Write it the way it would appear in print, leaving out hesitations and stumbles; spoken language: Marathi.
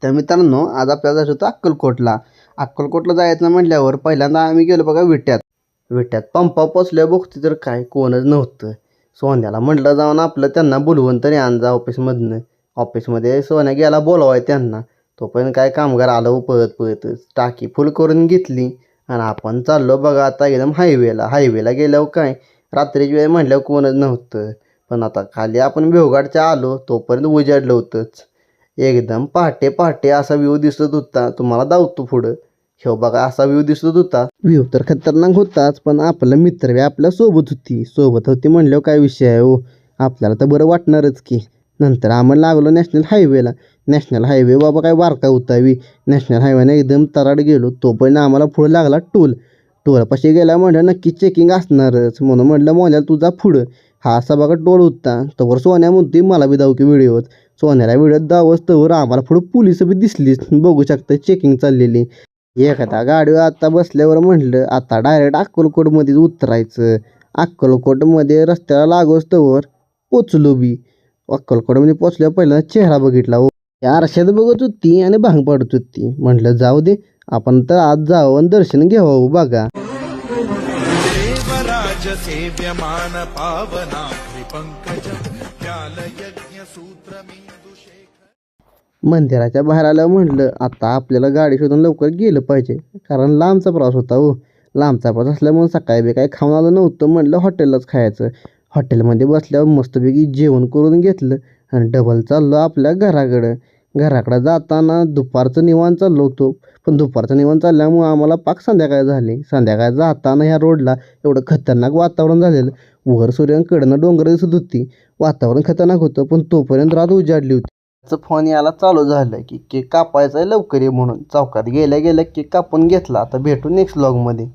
तर मित्रांनो आज आपल्याला जायचं होतं अक्कलकोटला. अक्कलकोटला जायचं म्हटल्यावर पहिल्यांदा आम्ही गेलो बघा विट्यात. विट्यात पंपावर पोचल्या बघते तर काय कोणच नव्हतं. सोन्याला म्हटलं जाऊन आपलं त्यांना बोलवून तरी आण जा ऑफिसमधनं. ऑफिसमध्ये सोन्या गेला बोलवाय त्यांना. तोपर्यंत काय कामगार आलं पळत पळतच टाकी फुल करून घेतली आणि आपण चाललो बघा आता एकदम हायवेला गेल्यावर काय रात्रीची वेळ म्हटल्यावर कोणच नव्हतं. पण आता खाली आपण बेवघाटच्या आलो तोपर्यंत उजाडलं होतंच. एकदम पहाटे पहाटे असा व्ह्यू दिसत होता. तुम्हाला दावतो पुढं. ह्यो बघा असा व्ह्यू दिसत होता. व्ह्यू तर खतरनाक होताच पण आपलं मित्र बी आपल्या सोबत होती म्हणल्यावर काय विषय आहे हो. आपल्याला तर बरं वाटणारच की. नंतर आम्ही लागलो नॅशनल हायवेला. नॅशनल हायवे बाबा काय बारका होता बी. नॅशनल हायवेने एकदम तराड गेलो. तोपर्यंत आम्हाला पुढं लागला टोलपाशी गेला म्हटलं नक्की चेकिंग असणारच म्हणून म्हटलं मोन्याला तुझा पुढं. हा असा बघा टोल होता. तोवर सोन्या म्हणते मला बी दाव की व्हिडिओत. सोन्याला व्हिडिओत दावस तोवर आम्हाला पुढं पोलिस बी दिसलीच. बघू शकता चेकिंग चाललेली. एखाद्या गाडीवर आता बसल्यावर म्हटलं आता डायरेक्ट अक्कलकोटमध्येच उतरायचं. अक्कलकोटमध्ये रस्त्याला लागोस तोवर पोचलो बी. अक्कलकोटमध्ये पोचल्यावर पहिल्यांदा चेहरा बघितला हो. त्या आरशात बघत होती आणि भांग पाडत होती. म्हटलं जाऊ दे आपण तर आज जावं आणि दर्शन घ्यावं बघा. देवराज सेव्यमान पावना पंकज ज्ञान यज्ञ सूत्र मेंदु शेखर. मंदिराच्या बाहेर आलं म्हटलं आता आपल्याला गाडी शोधून लवकर गेलं पाहिजे. कारण लांबचा प्रवास होता हो. लांबचा प्रवास असल्यामुळे सकाळी बी काही खाऊन आलं नव्हतं. म्हटलं हॉटेललाच खायचं. हॉटेलमध्ये बसल्यावर मस्तपैकी जेवण करून घेतलं आणि डबल चाललो आपल्या घराकडं जाताना दुपारचं निवांत चाललो होतो. पण दुपारचं निवांत चालल्यामुळं आम्हाला पाक संध्याकाळ झाली. संध्याकाळ जाताना ह्या रोडला एवढं खतरनाक वातावरण झालेलं. वर सूर्याकडनं डोंगर दिसत होती. वातावरण खतरनाक होतं पण तोपर्यंत रात उजाडली होती. फोन यायला चालू झालं की केक कापायचा आहे लवकर ये म्हणून. चौकात गेल्या केक कापून घेतला. आता भेटू नेक्स्ट व्लॉगमध्ये.